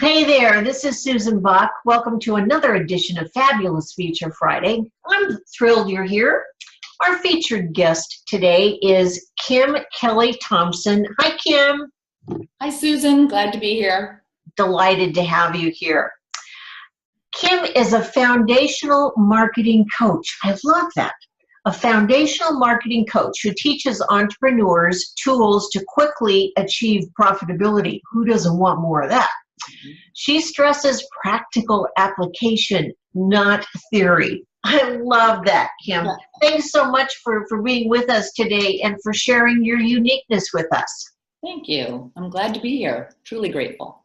Hey there, this is Susan Bach. Welcome to another edition of Fabulous Feature Friday. I'm thrilled you're here. Our featured guest today is Kelly Thompson. Hi, Kim. Hi, Susan. Glad to be here. Delighted to have you here. Kim is a foundational marketing coach. I love that. A foundational marketing coach who teaches entrepreneurs tools to quickly achieve profitability. Who doesn't want more of that? She stresses practical application, not theory. I love that, Kim. Thanks so much for being with us today and for sharing your uniqueness with us. Thank you. I'm glad to be here. Truly grateful.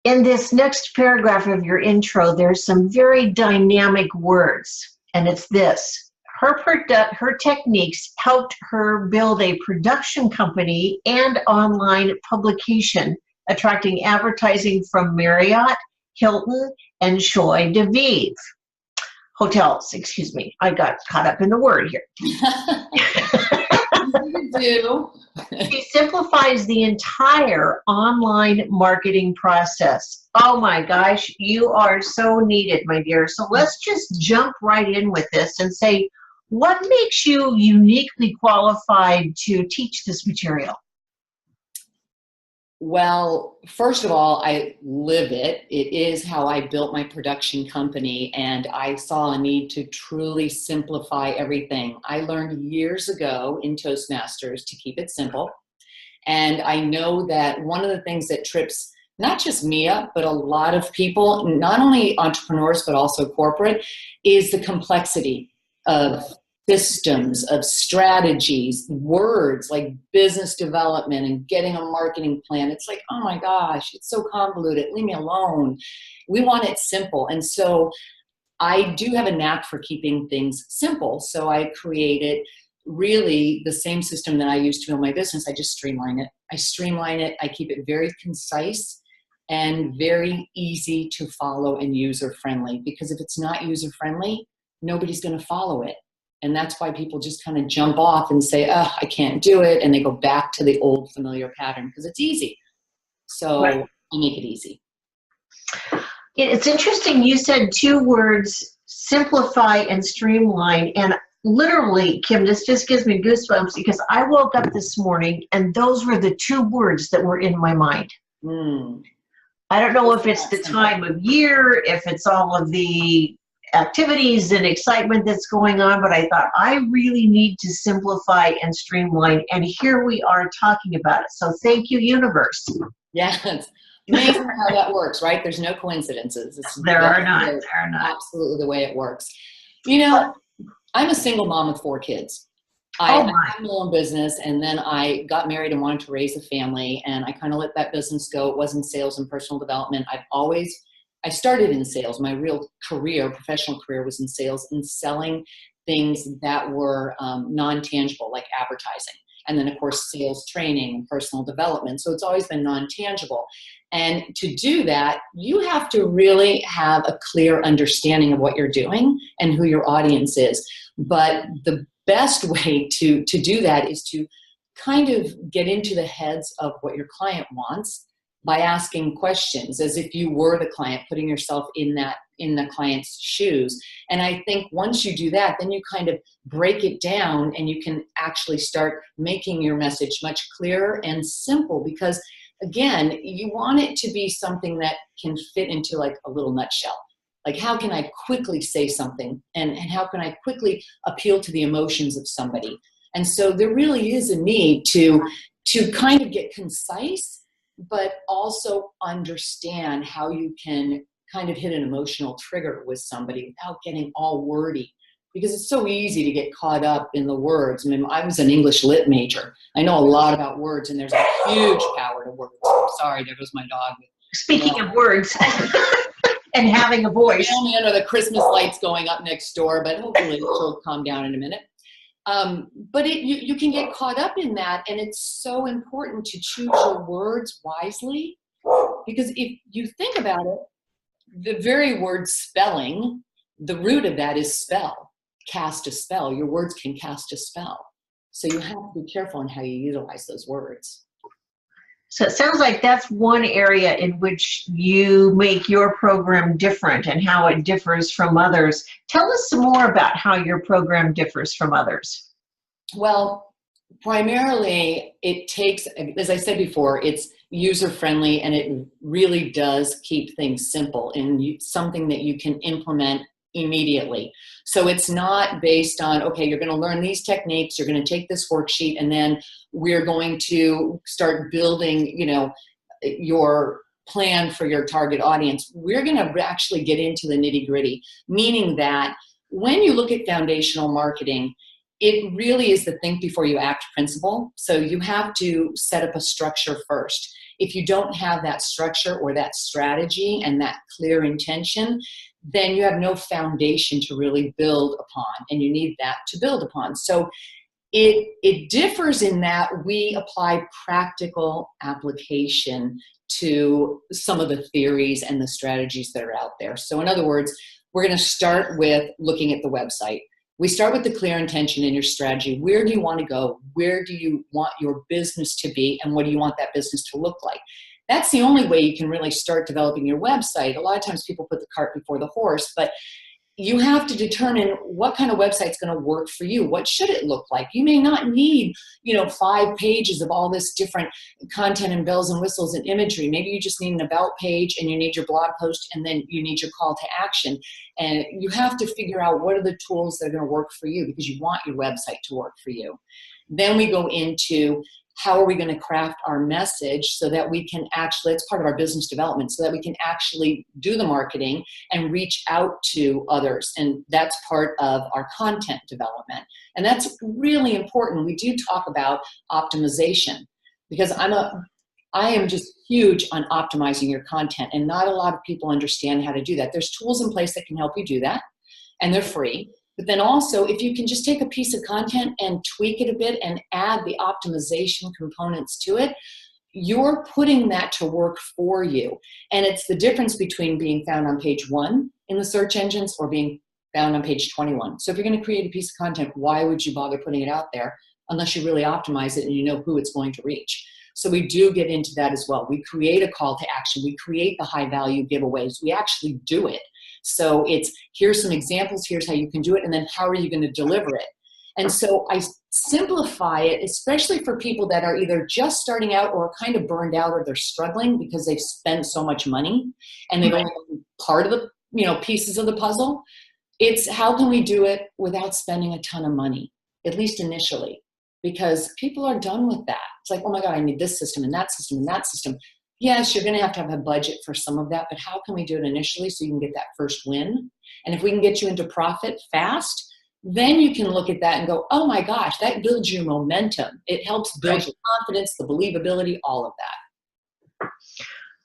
In this next paragraph of your intro, there's some very dynamic words, and it's this. Her techniques helped her build a production company and online publication, attracting advertising from Marriott, Hilton, and Joie de Vivre. Hotels, excuse me. I got caught up in the word here. You do. She simplifies the entire online marketing process. Oh my gosh, you are so needed, my dear. So let's just jump right in with this and say, what makes you uniquely qualified to teach this material? Well, first of all, I live it. It is how I built my production company, and I saw a need to truly simplify everything. I learned years ago in Toastmasters to keep it simple. And I know that one of the things that trips not just me up, but a lot of people, not only entrepreneurs, but also corporate, is the complexity of systems, of strategies, words like business development and getting a marketing plan. It's like, oh my gosh, it's so convoluted. Leave me alone. We want it simple. And so I do have a knack for keeping things simple. So I created really the same system that I use to build my business. I just streamline it. I keep it very concise and very easy to follow and user-friendly. Because if it's not user-friendly, nobody's going to follow it. And that's why people just kind of jump off and say, oh, I can't do it. And they go back to the old familiar pattern because it's easy. So right. I make it easy. It's interesting. You said two words, simplify and streamline. And literally, Kim, this just gives me goosebumps because I woke up this morning and those were the two words that were in my mind. I don't know if it's the time of year, if it's all of the activities and excitement that's going on, but I thought I really need to simplify and streamline, and here we are talking about it. So thank you, universe. Yes. Amazing how that works, right? There's no coincidences. There are not. Absolutely the way it works. You know, I'm a single mom with 4 kids. I had my own business, and then I got married and wanted to raise a family, and I kind of let that business go. It wasn't sales and personal development. I started in sales. My real career, professional career, was in sales and selling things that were non-tangible, like advertising. And then, of course, sales training and personal development. So it's always been non-tangible. And to do that, you have to really have a clear understanding of what you're doing and who your audience is. But the best way to do that is to kind of get into the heads of what your client wants by asking questions as if you were the client, putting yourself in the client's shoes. And I think once you do that, then you kind of break it down and you can actually start making your message much clearer and simple because, again, you want it to be something that can fit into like a little nutshell. Like, how can I quickly say something and how can I quickly appeal to the emotions of somebody? And so there really is a need to kind of get concise, but also understand how you can kind of hit an emotional trigger with somebody without getting all wordy, because it's so easy to get caught up in the words. I mean, I was an English lit major. I know a lot about words, and there's a huge power to words. Sorry, there goes my dog. Speaking of words and having a voice. You know, the Christmas lights going up next door, but hopefully she'll calm down in a minute. But you can get caught up in that, and it's so important to choose your words wisely, because if you think about it, the very word spelling, the root of that is spell, cast a spell. Your words can cast a spell. So you have to be careful in how you utilize those words. So it sounds like that's one area in which you make your program different and how it differs from others. Tell us some more about how your program differs from others. Well, primarily it takes, as I said before, it's user-friendly, and it really does keep things simple and something that you can implement immediately. So it's not based on, okay, you're going to learn these techniques, you're going to take this worksheet, and then we're going to start building, your plan for your target audience. We're going to actually get into the nitty-gritty, meaning that when you look at foundational marketing, it really is the think before you act principle. So you have to set up a structure first. If you don't have that structure or that strategy and that clear intention, then you have no foundation to really build upon, and you need that to build upon. So it differs in that we apply practical application to some of the theories and the strategies that are out there. So in other words, we're going to start with looking at the website. We start with the clear intention in your strategy. Where do you want to go? Where do you want your business to be? And what do you want that business to look like? That's the only way you can really start developing your website. A lot of times people put the cart before the horse, but you have to determine what kind of website is going to work for you. What should it look like? You may not need, 5 pages of all this different content and bells and whistles and imagery. Maybe you just need an about page, and you need your blog post, and then you need your call to action. And you have to figure out what are the tools that are going to work for you, because you want your website to work for you. Then we go into how are we going to craft our message so that we can actually, it's part of our business development, so that we can actually do the marketing and reach out to others. And that's part of our content development. And that's really important. We do talk about optimization, because I am just huge on optimizing your content, and not a lot of people understand how to do that. There's tools in place that can help you do that, and they're free. But then also, if you can just take a piece of content and tweak it a bit and add the optimization components to it, you're putting that to work for you. And it's the difference between being found on page 1 in the search engines or being found on page 21. So if you're going to create a piece of content, why would you bother putting it out there unless you really optimize it and you know who it's going to reach? So we do get into that as well. We create a call to action. We create the high value giveaways. We actually do it. So it's, here's some examples, here's how you can do it, and then how are you going to deliver it? And so I simplify it, especially for people that are either just starting out or kind of burned out, or they're struggling because they've spent so much money and they've only done part of the pieces of the puzzle. It's how can we do it without spending a ton of money, at least initially, because people are done with that. It's like, oh my God, I need this system and that system and that system. Yes, you're going to have a budget for some of that, but how can we do it initially so you can get that first win? And if we can get you into profit fast, then you can look at that and go, oh my gosh, that builds your momentum. It helps build your confidence, the believability, all of that.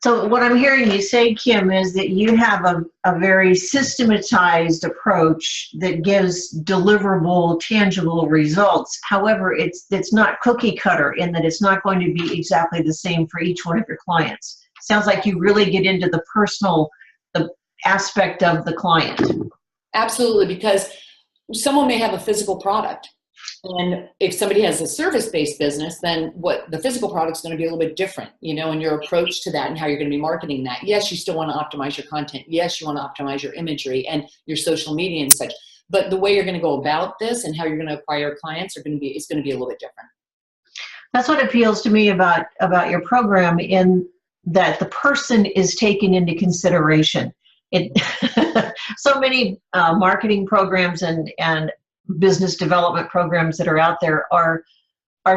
So what I'm hearing you say, Kim, is that you have a very systematized approach that gives deliverable, tangible results. However, it's not cookie cutter in that it's not going to be exactly the same for each one of your clients. Sounds like you really get into the personal aspect of the client. Absolutely, because someone may have a physical product. And if somebody has a service-based business, then what the physical product is going to be a little bit different, and your approach to that and how you're going to be marketing that. Yes, you still want to optimize your content. Yes, you want to optimize your imagery and your social media and such. But the way you're going to go about this and how you're going to acquire clients it's going to be a little bit different. That's what appeals to me about your program, in that the person is taken into consideration. So many marketing programs and business development programs that are out there are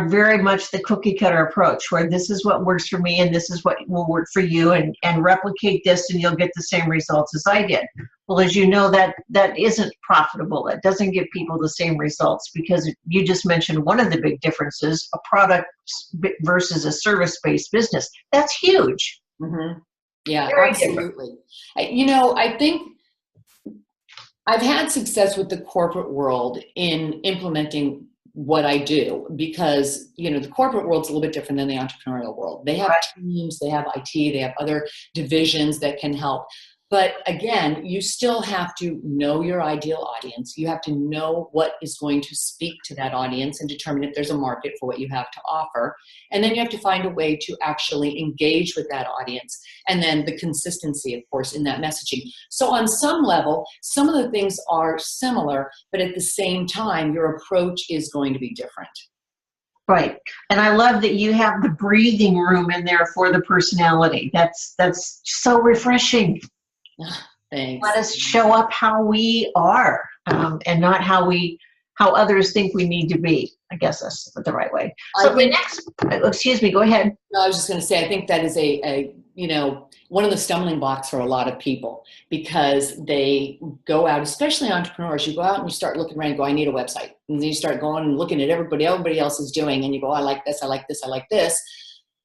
very much the cookie cutter approach, where this is what works for me and this is what will work for you, and replicate this and you'll get the same results as I did. Well, as you know, that isn't profitable. It doesn't give people the same results, because you just mentioned one of the big differences, a product versus a service-based business. That's huge. Mm-hmm. Yeah, Very absolutely. I think I've had success with the corporate world in implementing what I do, because, the corporate world's a little bit different than the entrepreneurial world. They have teams, they have IT, they have other divisions that can help. But again, you still have to know your ideal audience. You have to know what is going to speak to that audience and determine if there's a market for what you have to offer. And then you have to find a way to actually engage with that audience. And then the consistency, of course, in that messaging. So on some level, some of the things are similar, but at the same time, your approach is going to be different. Right. And I love that you have the breathing room in there for the personality. That's so refreshing. Thanks. Let us show up how we are, and not how others think we need to be. I guess that's the right way. So excuse me, go ahead. No, I was just going to say, I think that is a one of the stumbling blocks for a lot of people, because they go out, especially entrepreneurs, you go out and you start looking around and go, I need a website. And then you start going and looking at everybody else is doing, and you go, I like this, I like this, I like this.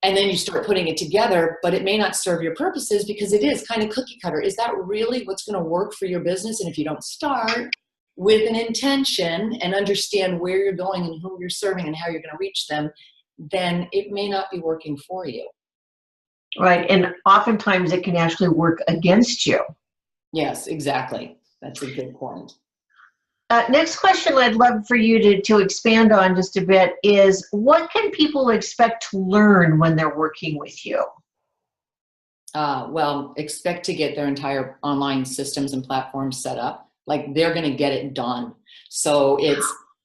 And then you start putting it together, but it may not serve your purposes because it is kind of cookie cutter. Is that really what's going to work for your business? And if you don't start with an intention and understand where you're going and who you're serving and how you're going to reach them, then it may not be working for you. Right. And oftentimes it can actually work against you. Yes, exactly. That's a good point. Next question I'd love for you to expand on just a bit is, what can people expect to learn when they're working with you? Well, expect to get their entire online systems and platforms set up. Like, they're going to get it done. So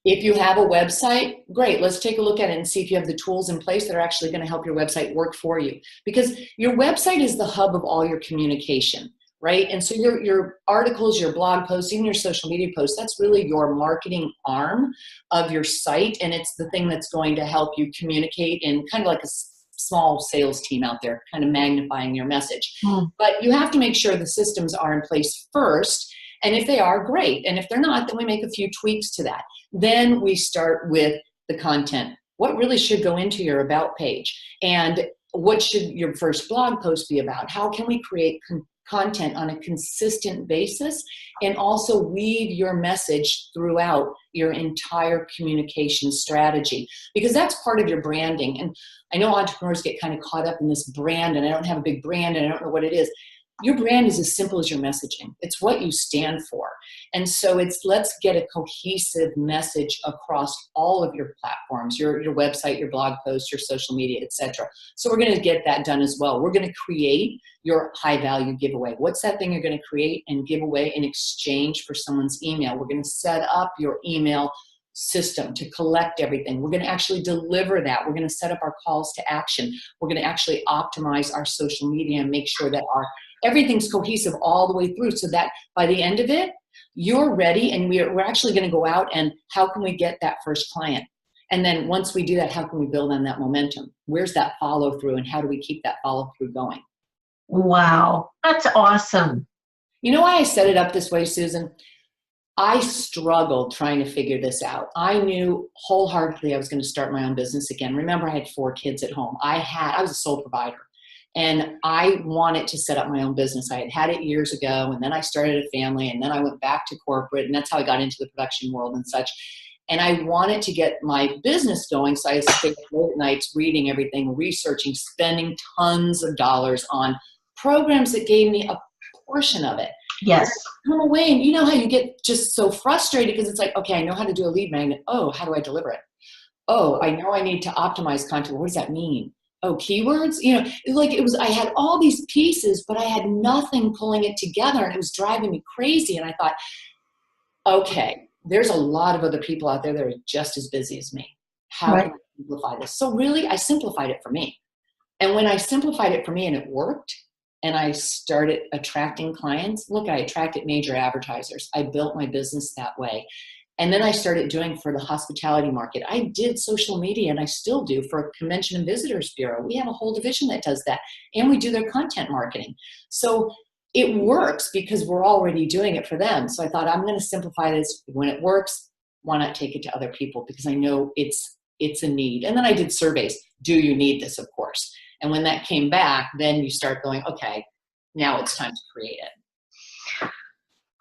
if you have a website, great, let's take a look at it and see if you have the tools in place that are actually going to help your website work for you. Because your website is the hub of all your communication, right? And so your articles, your blog posts, even your social media posts, that's really your marketing arm of your site. And it's the thing that's going to help you communicate in kind of like a small sales team out there, kind of magnifying your message. But you have to make sure the systems are in place first. And if they are, great. And if they're not, then we make a few tweaks to that. Then we start with the content. What really should go into your about page? And what should your first blog post be about? How can we create content on a consistent basis and also weave your message throughout your entire communication strategy? Because that's part of your branding. And I know entrepreneurs get kind of caught up in this brand, and I don't have a big brand and I don't know what it is. Your brand is as simple as your messaging. It's what you stand for. And so let's get a cohesive message across all of your platforms, your website, your blog posts, your social media, etc. So we're going to get that done as well. We're going to create your high value giveaway. What's that thing you're going to create and give away in exchange for someone's email? We're going to set up your email system to collect everything. We're going to actually deliver that. We're going to set up our calls to action. We're going to actually optimize our social media and make sure that everything's cohesive all the way through, so that by the end of it, you're ready, and we're actually going to go out and how can we get that first client? And then once we do that, how can we build on that momentum? Where's that follow through, and how do we keep that follow through going? Wow, that's awesome. You know why I set it up this way, Susan? I struggled trying to figure this out. I knew wholeheartedly I was going to start my own business again. Remember, I had 4 kids at home. I was a sole provider. And I wanted to set up my own business. I had it years ago, and then I started a family, and then I went back to corporate, and that's how I got into the production world and such. And I wanted to get my business going, so I stayed late nights reading everything, researching, spending tons of dollars on programs that gave me a portion of it. Yes. Come away, and you know how you get just so frustrated because it's like, okay, I know how to do a lead magnet. Oh, how do I deliver it? Oh, I know I need to optimize content. What does that mean? Oh, keywords, I had all these pieces, but I had nothing pulling it together, and it was driving me crazy. And I thought, okay, there's a lot of other people out there that are just as busy as me. How can I simplify this? So really, I simplified it for me. And when I simplified it for me and it worked, and I started attracting clients, look, I attracted major advertisers. I built my business that way. And then I started doing for the hospitality market. I did social media, and I still do for Convention and Visitors Bureau. We have a whole division that does that, and we do their content marketing. So it works because we're already doing it for them. So I thought, I'm going to simplify this. When it works, why not take it to other people? Because I know it's a need. And then I did surveys. Do you need this? Of course. And when that came back, then you start going, okay, now it's time to create it.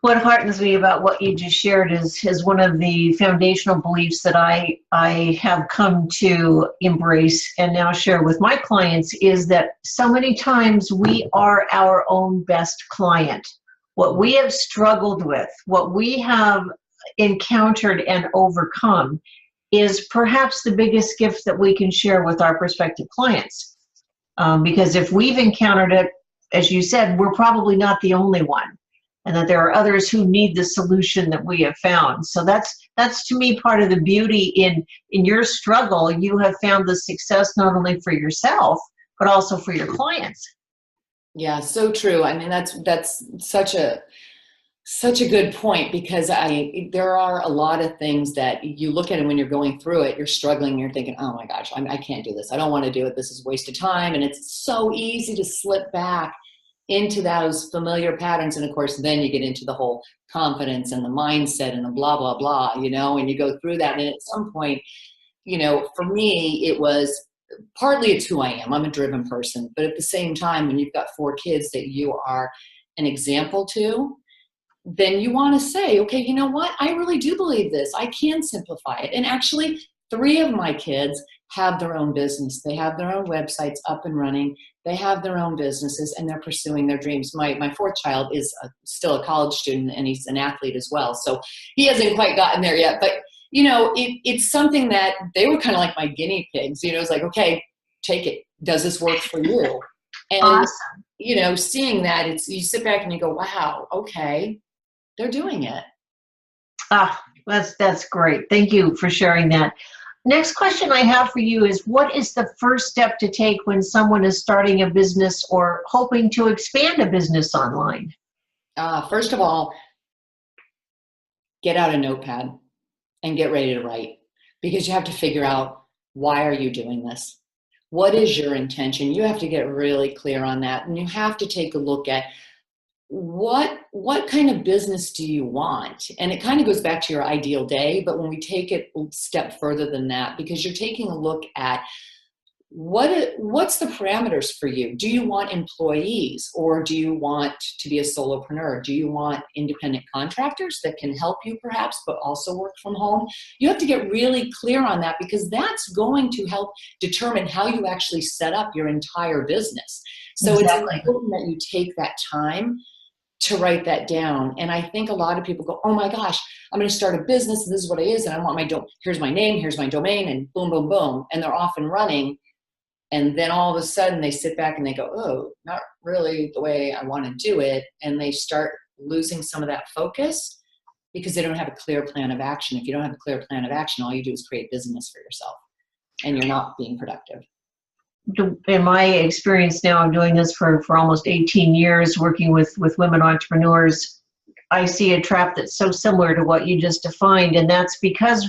What heartens me about what you just shared is one of the foundational beliefs that I have come to embrace and now share with my clients is that so many times we are our own best client. What we have struggled with, what we have encountered and overcome is perhaps the biggest gift that we can share with our prospective clients. Because if we've encountered it, as you said, we're probably not the only one, and that there are others who need the solution that we have found. So that's to me part of the beauty in your struggle. You have found the success not only for yourself, but also for your clients. Yeah, so true. I mean, that's such a good point, because there are a lot of things that you look at, and when you're going through it, you're struggling, you're thinking, oh my gosh, I can't do this. I don't want to do it. This is a waste of time. And it's so easy to slip back into those familiar patterns. And of course, then you get into the whole confidence and the mindset and the blah, blah, blah, and you go through that. And at some point, for me, it was partly it's who I am. I'm a driven person. But at the same time, when you've got 4 kids that you are an example to, then you want to say, okay, you know what? I really do believe this. I can simplify it. And actually, 3 of my kids have their own business. They have their own websites up and running. They have their own businesses, and they're pursuing their dreams. My 4th child is still a college student, and he's an athlete as well. So he hasn't quite gotten there yet. But, it's something that they were kind of like my guinea pigs. It's like, okay, take it. Does this work for you? And, Awesome. Seeing that, you sit back and you go, wow, okay. They're doing it. That's great. Thank you for sharing that. Next question I have for you is, what is the first step to take when someone is starting a business or hoping to expand a business online? First of all, get out a notepad and get ready to write, because you have to figure out, why are you doing this? What is your intention? You have to get really clear on that, and you have to take a look at what kind of business do you want? And it kind of goes back to your ideal day, but when we take it a step further than that, because you're taking a look at what's the parameters for you? Do you want employees, or do you want to be a solopreneur? Do you want independent contractors that can help you perhaps, but also work from home? You have to get really clear on that, because that's going to help determine how you actually set up your entire business. So Exactly. It's important that you take that time to write that down. And I think a lot of people go, oh my gosh, I'm going to start a business, and this is what it is, and I want here's my name, here's my domain, and boom, boom, boom. And they're off and running. And then all of a sudden they sit back and they go, oh, not really the way I want to do it. And they start losing some of that focus because they don't have a clear plan of action. If you don't have a clear plan of action, all you do is create business for yourself, and you're not being productive. In my experience now, I'm doing this for almost 18 years, working with women entrepreneurs. I see a trap that's so similar to what you just defined, and that's because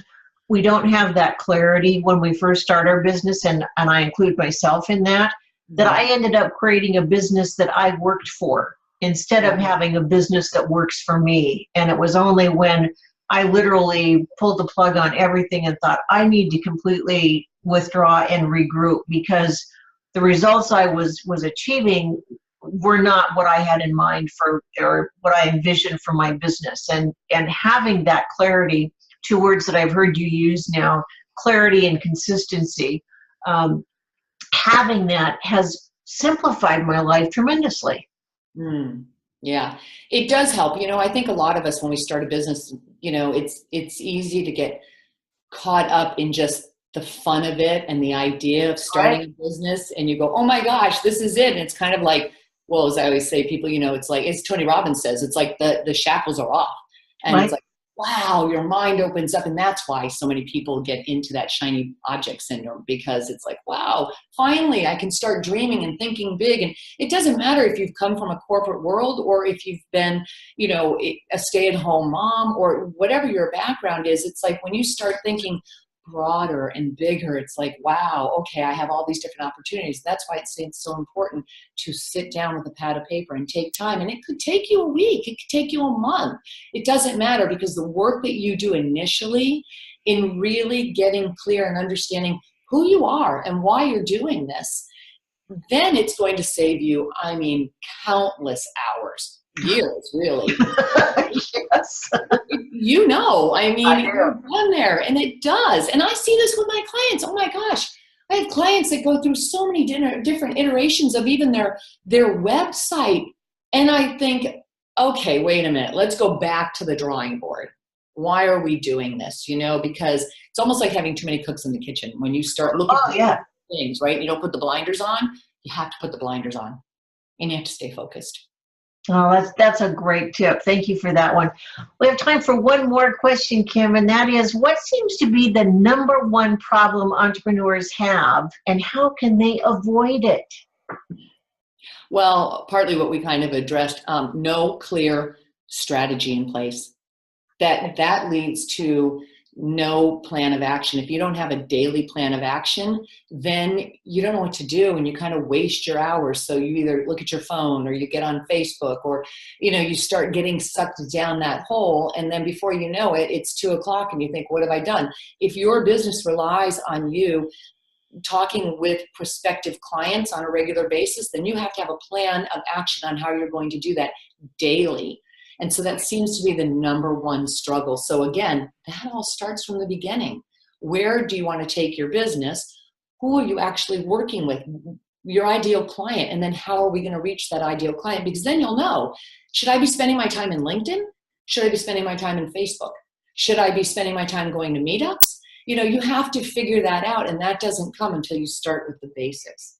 we don't have that clarity when we first start our business, and I include myself in that I ended up creating a business that I worked for instead of having a business that works for me. And it was only when I literally pulled the plug on everything and thought, I need to completely withdraw and regroup, because the results I was achieving were not what I had in mind for, or what I envisioned for my business. And having that clarity, 2 words that I've heard you use now, clarity and consistency, having that has simplified my life tremendously. Yeah, it does help. I think a lot of us, when we start a business, it's easy to get caught up in just the fun of it and the idea of starting a business, and you go, oh my gosh, this is it. And it's kind of like, well, as I always say, people, it's like, as Tony Robbins says, it's like the shackles are off, and it's like, wow, your mind opens up. And that's why so many people get into that shiny object syndrome, because it's like, wow, finally I can start dreaming and thinking big. And it doesn't matter if you've come from a corporate world, or if you've been, a stay-at-home mom, or whatever your background is. It's like, when you start thinking broader and bigger, it's like, wow, okay, I have all these different opportunities. That's why it's so important to sit down with a pad of paper and take time. And it could take you a week, it could take you a month. It doesn't matter, because the work that you do initially in really getting clear and understanding who you are and why you're doing this, then it's going to save you, countless hours years, really. Yes. You know, I mean, I do. you've been there, and it does. And I see this with my clients. Oh my gosh, I have clients that go through so many different iterations of even their website. And I think, okay, wait a minute, let's go back to the drawing board. Why are we doing this? You know, because it's almost like having too many cooks in the kitchen. When you start looking at things, right? You don't put the blinders on. You have to put the blinders on, and you have to stay focused. Oh, that's a great tip. Thank you for that one. We have time for one more question, Kim, and that is, what seems to be the number one problem entrepreneurs have, and how can they avoid it? Well, partly what we kind of addressed, no clear strategy in place. That leads to no plan of action. If you don't have a daily plan of action, then you don't know what to do, and you kind of waste your hours. So you either look at your phone, or you get on Facebook, or you start getting sucked down that hole, and then before you know it, it's 2 o'clock and you think, what have I done? If your business relies on you talking with prospective clients on a regular basis, then you have to have a plan of action on how you're going to do that daily. And so that seems to be the number one struggle. So again, that all starts from the beginning. Where do you want to take your business? Who are you actually working with? Your ideal client. And then how are we going to reach that ideal client? Because then you'll know, should I be spending my time in LinkedIn? Should I be spending my time in Facebook? Should I be spending my time going to meetups? You have to figure that out. And that doesn't come until you start with the basics.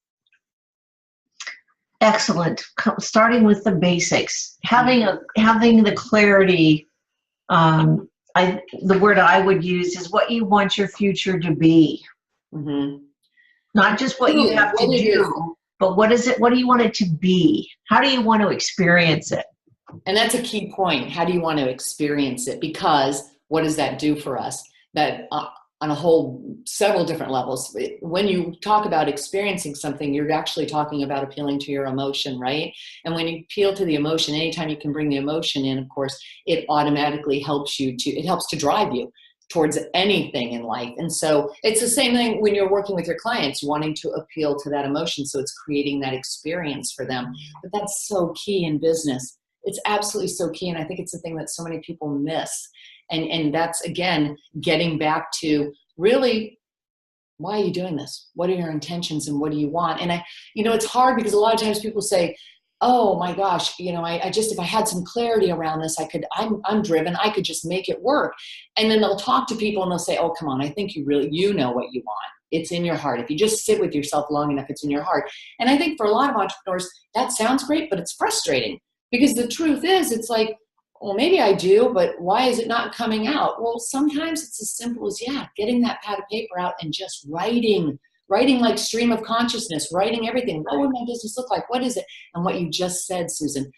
Excellent. Starting with the basics, having the clarity. The word I would use is what you want your future to be. Mm-hmm. Not just what you have to do, but what is it? What do you want it to be? How do you want to experience it? And that's a key point. How do you want to experience it? Because what does that do for us? That on a whole, several different levels. When you talk about experiencing something, you're actually talking about appealing to your emotion, right? And when you appeal to the emotion, anytime you can bring the emotion in, of course, it automatically helps to drive you towards anything in life. And so it's the same thing when you're working with your clients, wanting to appeal to that emotion. So it's creating that experience for them. But that's so key in business. It's absolutely so key. And I think it's the thing that so many people miss. And that's, again, getting back to really, why are you doing this? What are your intentions and what do you want? And it's hard because a lot of times people say, oh my gosh, I just, if I had some clarity around this, I'm driven, I could just make it work. And then they'll talk to people and they'll say, oh, come on, I think you know what you want. It's in your heart. If you just sit with yourself long enough, it's in your heart. And I think for a lot of entrepreneurs, that sounds great, but it's frustrating because the truth is, it's like, well, maybe I do, but why is it not coming out? Well, sometimes it's as simple as, getting that pad of paper out and just writing like stream of consciousness, writing everything. What would my business look like? What is it? And what you just said, Susan,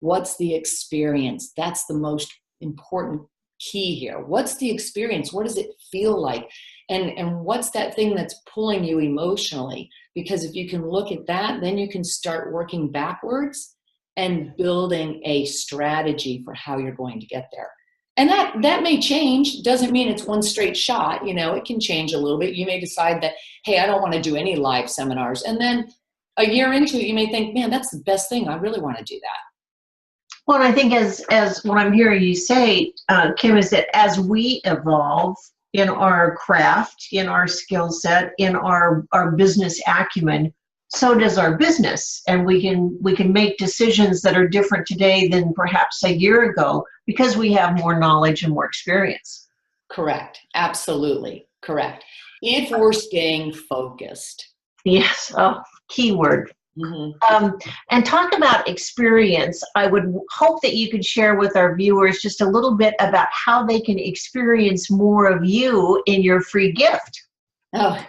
what's the experience? That's the most important key here. What's the experience? What does it feel like? And what's that thing that's pulling you emotionally? Because if you can look at that, then you can start working backwards and building a strategy for how you're going to get there. And that may change. Doesn't mean it's one straight shot. It can change a little bit. You may decide that, hey, I don't want to do any live seminars. And then a year into it, you may think, man, that's the best thing. I really want to do that. Well, and I think as what I'm hearing you say, Kim, is that as we evolve in our craft, in our skill set, in our business acumen, so does our business, and we can make decisions that are different today than perhaps a year ago because we have more knowledge and more experience. Correct. Absolutely correct. If we're staying focused. Yes. Oh, keyword. Mm-hmm. And talk about experience. I would hope that you could share with our viewers just a little bit about how they can experience more of you in your free gift. Oh.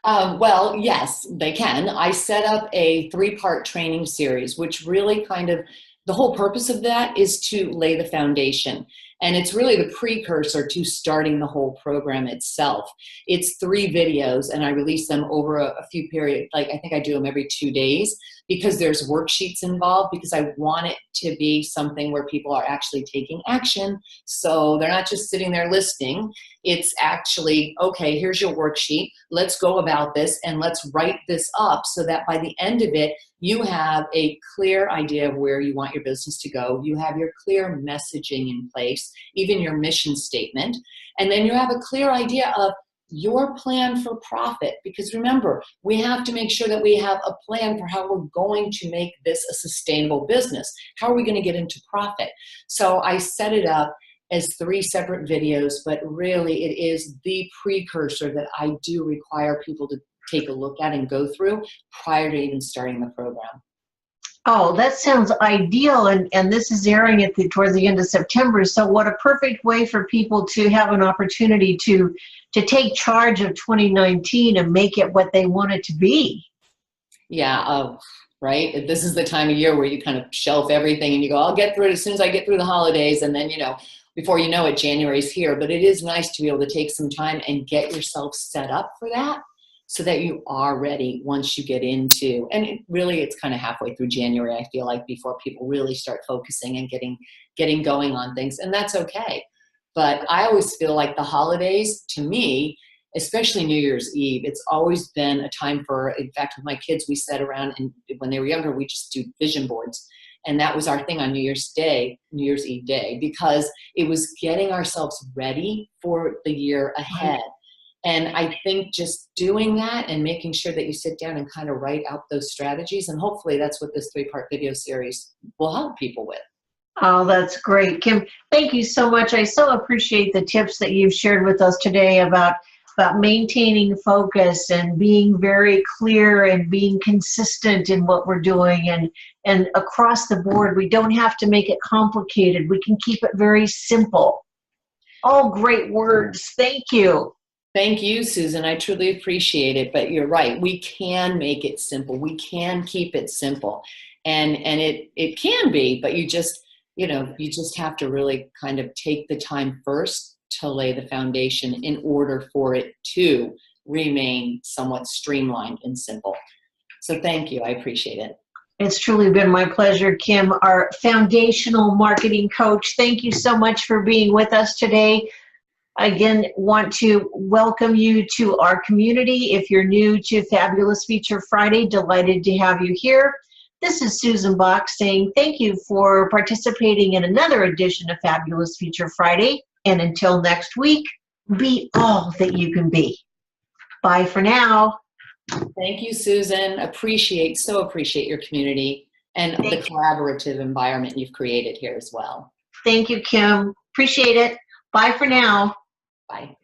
Well, yes, they can. I set up a 3-part training series, which really the whole purpose of that is to lay the foundation. And it's really the precursor to starting the whole program itself. It's 3 videos, and I release them over a few periods. Like, I think I do them every 2 days, because there's worksheets involved, because I want it to be something where people are actually taking action. So they're not just sitting there listening. It's actually, okay, here's your worksheet. Let's go about this and let's write this up so that by the end of it, you have a clear idea of where you want your business to go. You have your clear messaging in place, even your mission statement. And then you have a clear idea of your plan for profit, because remember, we have to make sure that we have a plan for how we're going to make this a sustainable business. How are we going to get into profit? So I set it up as 3 separate videos, but really it is the precursor that I do require people to take a look at and go through prior to even starting the program. Oh, that sounds ideal. And this is airing towards the end of September. So what a perfect way for people to have an opportunity to take charge of 2019 and make it what they want it to be. Yeah, right? This is the time of year where you kind of shelf everything and you go, I'll get through it as soon as I get through the holidays. And then, you know, before you know it, January's here. But it is nice to be able to take some time and get yourself set up for that, so that you are ready once you get into, and it's kind of halfway through January, I feel like, before people really start focusing and getting going on things, and that's okay. But I always feel like the holidays, to me, especially New Year's Eve, it's always been a time for, in fact, with my kids, we sat around, and when they were younger, we just do vision boards. And that was our thing on New Year's Eve day, because it was getting ourselves ready for the year ahead. And I think just doing that and making sure that you sit down and kind of write out those strategies, and hopefully that's what this 3-part video series will help people with. Oh, that's great. Kim, thank you so much. I so appreciate the tips that you've shared with us today about maintaining focus and being very clear and being consistent in what we're doing, and across the board. We don't have to make it complicated. We can keep it very simple. All great words. Thank you. Thank you, Susan. I truly appreciate it. But you're right. We can make it simple. We can keep it simple. And it can be, but you just have to really kind of take the time first to lay the foundation in order for it to remain somewhat streamlined and simple. So thank you. I appreciate it. It's truly been my pleasure, Kim, our foundational marketing coach. Thank you so much for being with us today. Again, want to welcome you to our community. If you're new to Fabulous Feature Friday, delighted to have you here. This is Susan Bach saying thank you for participating in another edition of Fabulous Feature Friday. And until next week, be all that you can be. Bye for now. Thank you, Susan. So appreciate your community and the collaborative environment you've created here as well. Thank you, Kim. Appreciate it. Bye for now. Bye.